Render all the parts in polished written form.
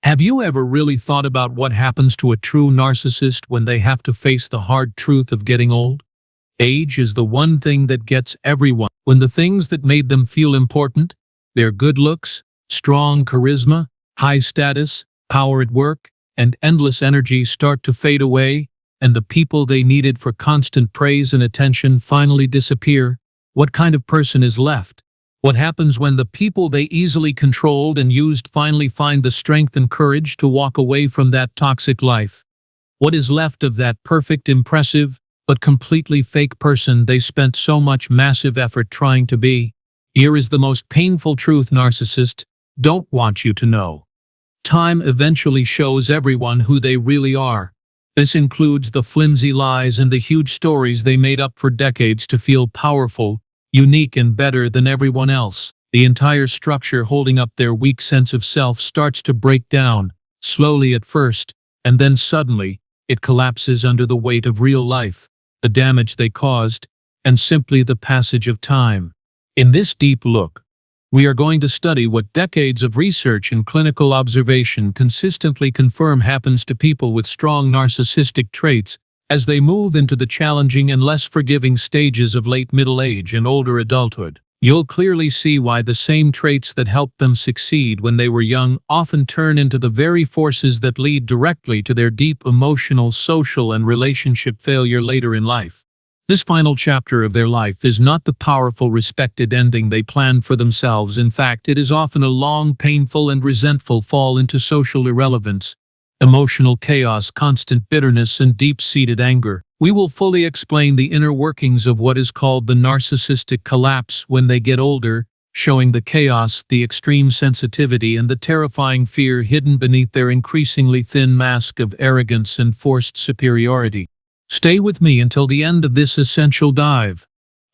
Have you ever really thought about what happens to a true narcissist when they have to face the hard truth of getting old? Age is the one thing that gets everyone. When the things that made them feel important, their good looks, strong charisma, high status, power at work, and endless energy start to fade away, and the people they needed for constant praise and attention finally disappear, what kind of person is left? What happens when the people they easily controlled and used finally find the strength and courage to walk away from that toxic life? What is left of that perfect, impressive, but completely fake person they spent so much massive effort trying to be? Here is the most painful truth narcissists don't want you to know. Time eventually shows everyone who they really are. This includes the flimsy lies and the huge stories they made up for decades to feel powerful, unique and better than everyone else. The entire structure holding up their weak sense of self starts to break down, slowly at first, and then suddenly, it collapses under the weight of real life, the damage they caused, and simply the passage of time. In this deep look, we are going to study what decades of research and clinical observation consistently confirm happens to people with strong narcissistic traits as they move into the challenging and less forgiving stages of late middle age and older adulthood. You'll clearly see why the same traits that helped them succeed when they were young often turn into the very forces that lead directly to their deep emotional, social, and relationship failure later in life. This final chapter of their life is not the powerful, respected ending they planned for themselves. In fact, it is often a long, painful, and resentful fall into social irrelevance, emotional chaos, constant bitterness, and deep-seated anger. We will fully explain the inner workings of what is called the narcissistic collapse when they get older, showing the chaos, the extreme sensitivity, and the terrifying fear hidden beneath their increasingly thin mask of arrogance and forced superiority. Stay with me until the end of this essential dive.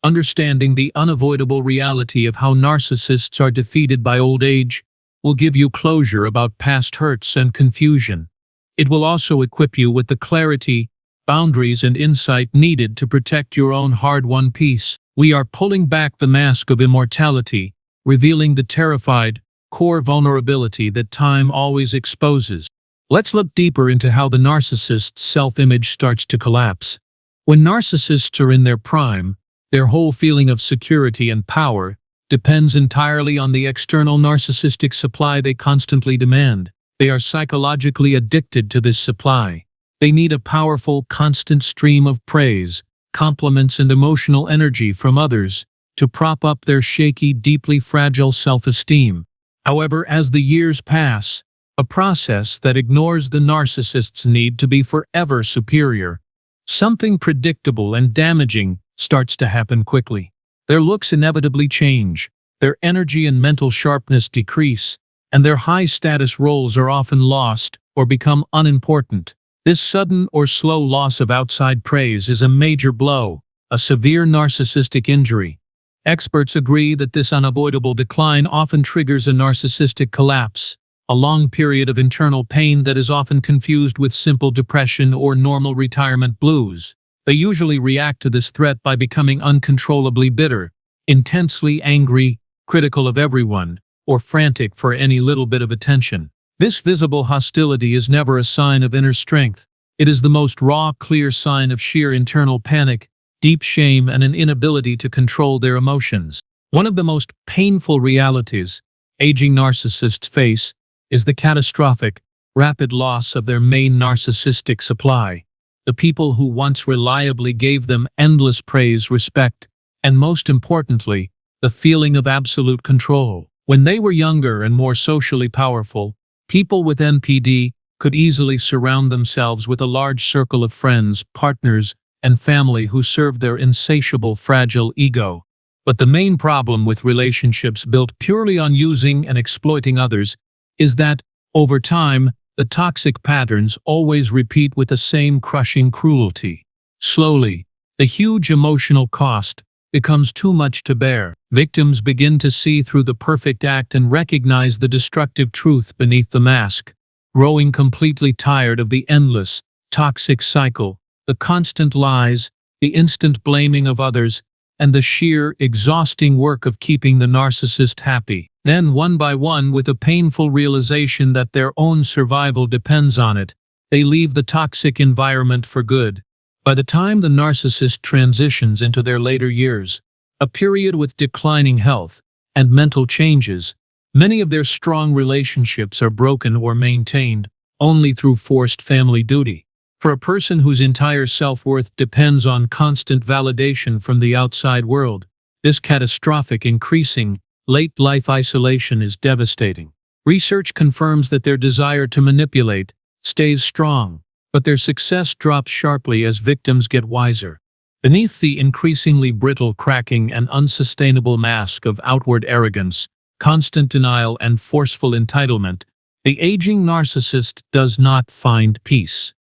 Understanding the unavoidable reality of how narcissists are defeated by old age will give you closure about past hurts and confusion. It will also equip you with the clarity, boundaries, and insight needed to protect your own hard-won peace. We are pulling back the mask of immortality, revealing the terrified, core vulnerability that time always exposes. Let's look deeper into how the narcissist's self-image starts to collapse. When narcissists are in their prime, their whole feeling of security and power depends entirely on the external narcissistic supply they constantly demand. They are psychologically addicted to this supply. They need a powerful, constant stream of praise, compliments, and emotional energy from others to prop up their shaky, deeply fragile self-esteem. However, as the years pass, a process that ignores the narcissist's need to be forever superior, something predictable and damaging starts to happen quickly. Their looks inevitably change, their energy and mental sharpness decrease, and their high-status roles are often lost or become unimportant. This sudden or slow loss of outside praise is a major blow, a severe narcissistic injury. Experts agree that this unavoidable decline often triggers a narcissistic collapse, a long period of internal pain that is often confused with simple depression or normal retirement blues. They usually react to this threat by becoming uncontrollably bitter, intensely angry, critical of everyone, or frantic for any little bit of attention. This visible hostility is never a sign of inner strength. It is the most raw, clear sign of sheer internal panic, deep shame, and an inability to control their emotions. One of the most painful realities aging narcissists face is the catastrophic, rapid loss of their main narcissistic supply. The people who once reliably gave them endless praise, respect, and most importantly, the feeling of absolute control. When they were younger and more socially powerful, people with NPD could easily surround themselves with a large circle of friends, partners, and family who served their insatiable, fragile ego. But the main problem with relationships built purely on using and exploiting others is that, over time, the toxic patterns always repeat with the same crushing cruelty. Slowly, the huge emotional cost becomes too much to bear. Victims begin to see through the perfect act and recognize the destructive truth beneath the mask, growing completely tired of the endless, toxic cycle, the constant lies, the instant blaming of others, and the sheer, exhausting work of keeping the narcissist happy. Then, one by one, with a painful realization that their own survival depends on it, they leave the toxic environment for good. By the time the narcissist transitions into their later years, a period with declining health and mental changes, many of their strong relationships are broken or maintained only through forced family duty. For a person whose entire self-worth depends on constant validation from the outside world, this catastrophic, increasing, late-life isolation is devastating. Research confirms that their desire to manipulate stays strong, but their success drops sharply as victims get wiser. Beneath the increasingly brittle, cracking, and unsustainable mask of outward arrogance, constant denial, and forceful entitlement, the aging narcissist does not find peace.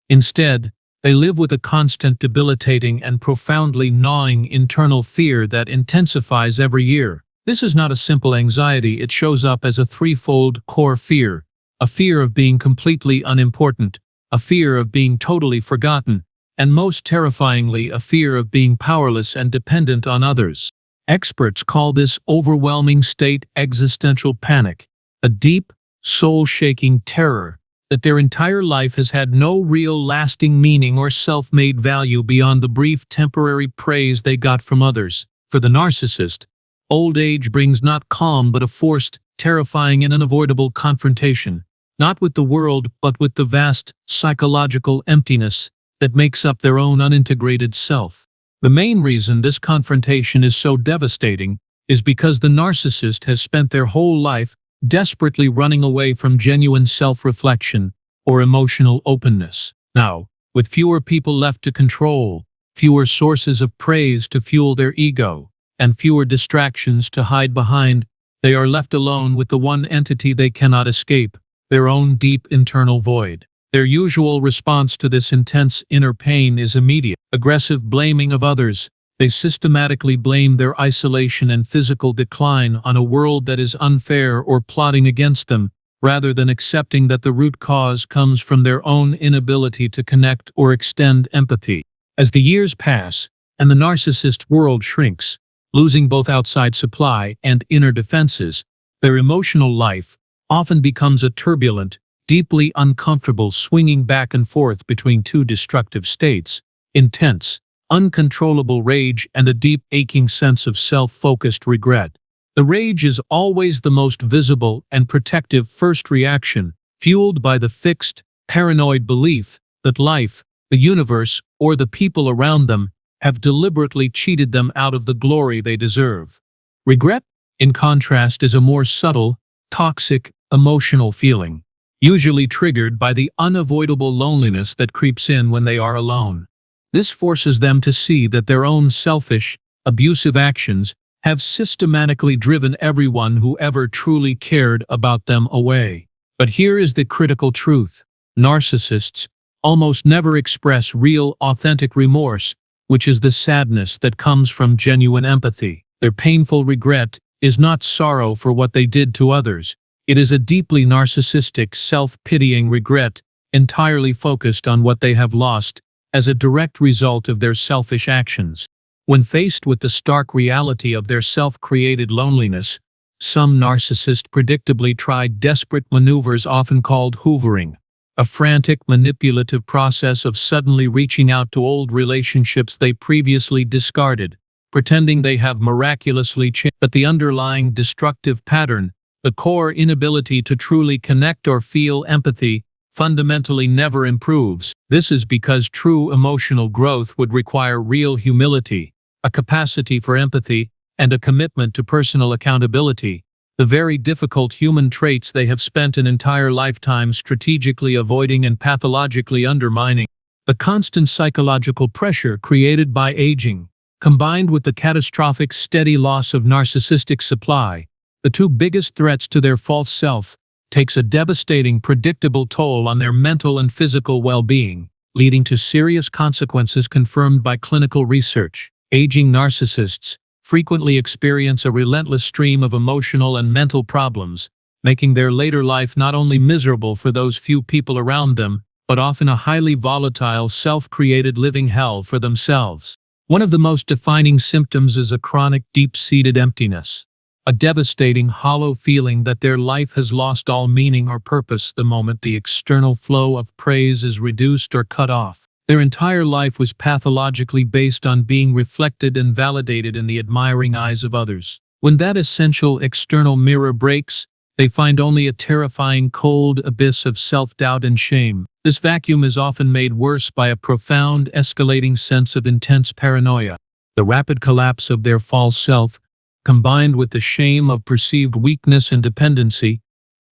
Instead, they live with a constant, debilitating, and profoundly gnawing internal fear that intensifies every year. This is not a simple anxiety. It shows up as a threefold core fear: a fear of being completely unimportant, a fear of being totally forgotten, and most terrifyingly, a fear of being powerless and dependent on others. Experts call this overwhelming state existential panic, a deep, soul-shaking terror that their entire life has had no real lasting meaning or self-made value beyond the brief temporary praise they got from others. For the narcissist, old age brings not calm but a forced, terrifying, and unavoidable confrontation, not with the world but with the vast psychological emptiness that makes up their own unintegrated self. The main reason this confrontation is so devastating is because the narcissist has spent their whole life desperately running away from genuine self-reflection or emotional openness. Now, with fewer people left to control, fewer sources of praise to fuel their ego, and fewer distractions to hide behind, they are left alone with the one entity they cannot escape: their own deep internal void. Their usual response to this intense inner pain is immediate, aggressive blaming of others. They systematically blame their isolation and physical decline on a world that is unfair or plotting against them, rather than accepting that the root cause comes from their own inability to connect or extend empathy. As the years pass, and the narcissist world shrinks, losing both outside supply and inner defenses, their emotional life often becomes a turbulent, deeply uncomfortable swinging back and forth between two destructive states: intense, uncontrollable rage and a deep, aching sense of self-focused regret. The rage is always the most visible and protective first reaction, fueled by the fixed, paranoid belief that life, the universe, or the people around them have deliberately cheated them out of the glory they deserve. Regret, in contrast, is a more subtle, toxic, emotional feeling, usually triggered by the unavoidable loneliness that creeps in when they are alone. This forces them to see that their own selfish, abusive actions have systematically driven everyone who ever truly cared about them away. But here is the critical truth: narcissists almost never express real, authentic remorse, which is the sadness that comes from genuine empathy. Their painful regret is not sorrow for what they did to others. It is a deeply narcissistic, self-pitying regret, entirely focused on what they have lost as a direct result of their selfish actions. When faced with the stark reality of their self-created loneliness, some narcissists predictably try desperate maneuvers often called hoovering, a frantic, manipulative process of suddenly reaching out to old relationships they previously discarded, pretending they have miraculously changed. But the underlying destructive pattern, the core inability to truly connect or feel empathy, fundamentally never improves. This is because true emotional growth would require real humility, a capacity for empathy, and a commitment to personal accountability, the very difficult human traits they have spent an entire lifetime strategically avoiding and pathologically undermining. The constant psychological pressure created by aging, combined with the catastrophic steady loss of narcissistic supply, the two biggest threats to their false self, takes a devastating, predictable toll on their mental and physical well-being, leading to serious consequences confirmed by clinical research. Aging narcissists frequently experience a relentless stream of emotional and mental problems, making their later life not only miserable for those few people around them, but often a highly volatile, self-created living hell for themselves. One of the most defining symptoms is a chronic, deep-seated emptiness. a devastating, hollow feeling that their life has lost all meaning or purpose the moment the external flow of praise is reduced or cut off. Their entire life was pathologically based on being reflected and validated in the admiring eyes of others. When that essential external mirror breaks, they find only a terrifying cold abyss of self-doubt and shame. This vacuum is often made worse by a profound, escalating sense of intense paranoia. The rapid collapse of their false self, combined with the shame of perceived weakness and dependency,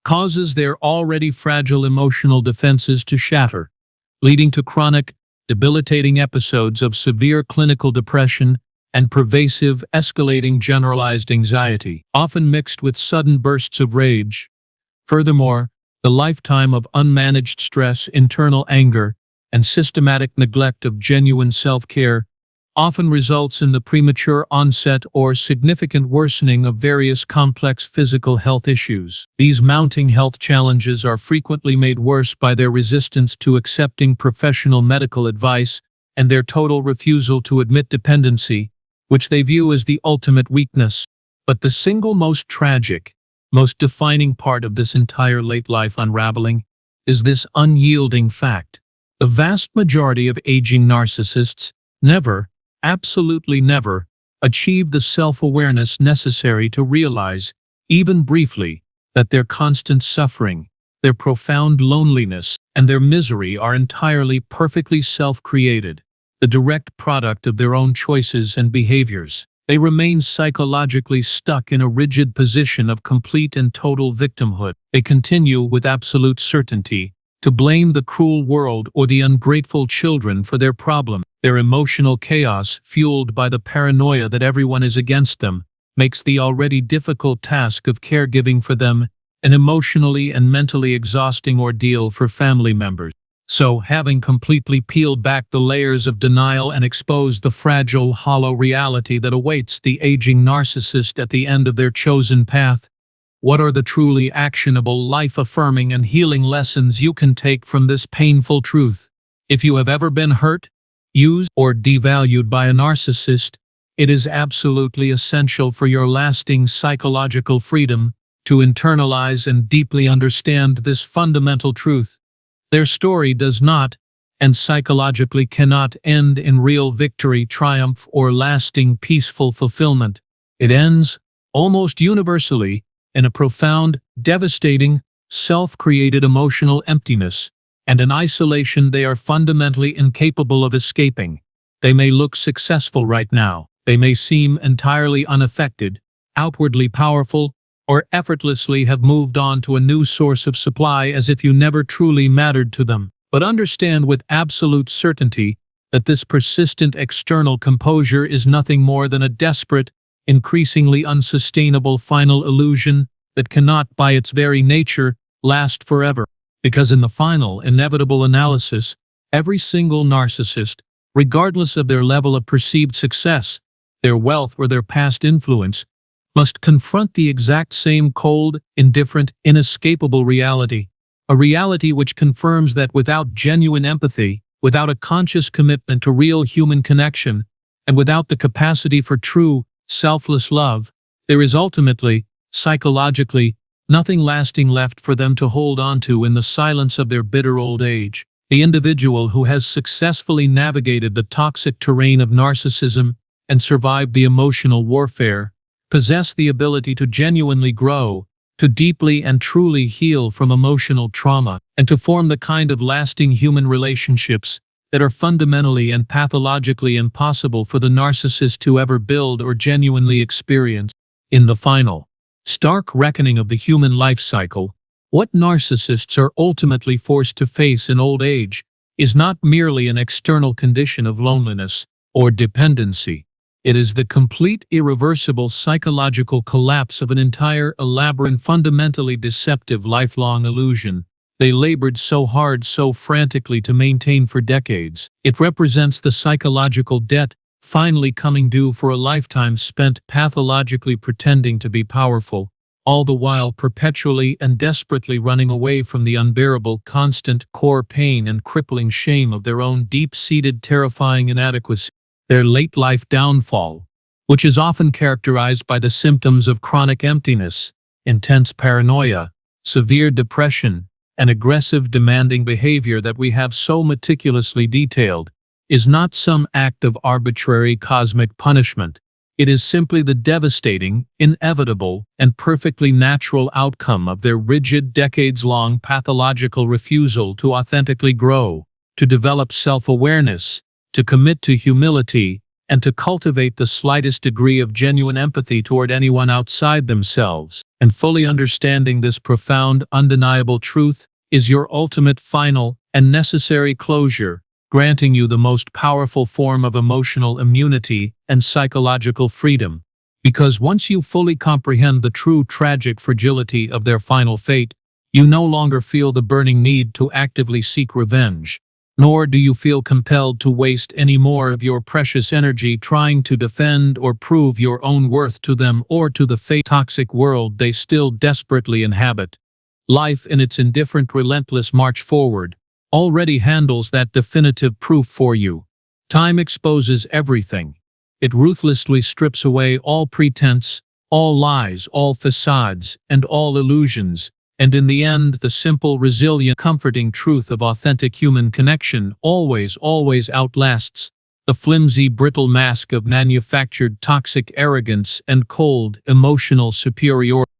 causes their already fragile emotional defenses to shatter, leading to chronic, debilitating episodes of severe clinical depression and pervasive, escalating generalized anxiety, often mixed with sudden bursts of rage. Furthermore, the lifetime of unmanaged stress, internal anger, and systematic neglect of genuine self-care often results in the premature onset or significant worsening of various complex physical health issues. These mounting health challenges are frequently made worse by their resistance to accepting professional medical advice and their total refusal to admit dependency, which they view as the ultimate weakness. But the single most tragic, most defining part of this entire late life unraveling is this unyielding fact. The vast majority of aging narcissists never, absolutely never, achieve the self-awareness necessary to realize, even briefly, that their constant suffering, their profound loneliness, and their misery are entirely perfectly self-created, the direct product of their own choices and behaviors. They remain psychologically stuck in a rigid position of complete and total victimhood. They continue with absolute certainty to blame the cruel world or the ungrateful children for their problem. Their emotional chaos, fueled by the paranoia that everyone is against them, makes the already difficult task of caregiving for them an emotionally and mentally exhausting ordeal for family members. So, having completely peeled back the layers of denial and exposed the fragile, hollow reality that awaits the aging narcissist at the end of their chosen path, what are the truly actionable, life-affirming, and healing lessons you can take from this painful truth? If you have ever been hurt, used, or devalued by a narcissist, it is absolutely essential for your lasting psychological freedom to internalize and deeply understand this fundamental truth. Their story does not, and psychologically cannot, end in real victory, triumph, or lasting peaceful fulfillment. It ends, almost universally, in a profound, devastating, self-created emotional emptiness and an isolation they are fundamentally incapable of escaping. They may look successful right now. They may seem entirely unaffected, outwardly powerful, or effortlessly have moved on to a new source of supply as if you never truly mattered to them. But understand with absolute certainty that this persistent external composure is nothing more than a desperate, increasingly unsustainable final illusion that cannot, by its very nature, last forever. Because in the final, inevitable analysis, every single narcissist, regardless of their level of perceived success, their wealth, or their past influence, must confront the exact same cold, indifferent, inescapable reality. A reality which confirms that without genuine empathy, without a conscious commitment to real human connection, and without the capacity for true, selfless love, there is ultimately, psychologically, nothing lasting left for them to hold on to in the silence of their bitter old age. The individual who has successfully navigated the toxic terrain of narcissism and survived the emotional warfare possess the ability to genuinely grow, to deeply and truly heal from emotional trauma, and to form the kind of lasting human relationships that are fundamentally and pathologically impossible for the narcissist to ever build or genuinely experience. In the final, stark reckoning of the human life cycle, what narcissists are ultimately forced to face in old age is not merely an external condition of loneliness or dependency. It is the complete, irreversible psychological collapse of an entire, elaborate, and fundamentally deceptive lifelong illusion they labored so hard, so frantically to maintain for decades. It represents the psychological debt finally coming due for a lifetime spent pathologically pretending to be powerful, all the while perpetually and desperately running away from the unbearable, constant, core pain and crippling shame of their own deep-seated, terrifying inadequacy. Their late-life downfall, which is often characterized by the symptoms of chronic emptiness, intense paranoia, severe depression, and aggressive demanding behavior that we have so meticulously detailed, is not some act of arbitrary cosmic punishment. It is simply the devastating, inevitable, and perfectly natural outcome of their rigid, decades-long pathological refusal to authentically grow, to develop self-awareness, to commit to humility, and to cultivate the slightest degree of genuine empathy toward anyone outside themselves. And fully understanding this profound, undeniable truth is your ultimate, final, and necessary closure, granting you the most powerful form of emotional immunity and psychological freedom. Because once you fully comprehend the true tragic fragility of their final fate, you no longer feel the burning need to actively seek revenge, nor do you feel compelled to waste any more of your precious energy trying to defend or prove your own worth to them or to the toxic world they still desperately inhabit. Life, in its indifferent, relentless march forward, already handles that definitive proof for you. Time exposes everything. It ruthlessly strips away all pretense, all lies, all facades, and all illusions, and in the end, the simple, resilient, comforting truth of authentic human connection always outlasts the flimsy, brittle mask of manufactured toxic arrogance and cold, emotional superiority.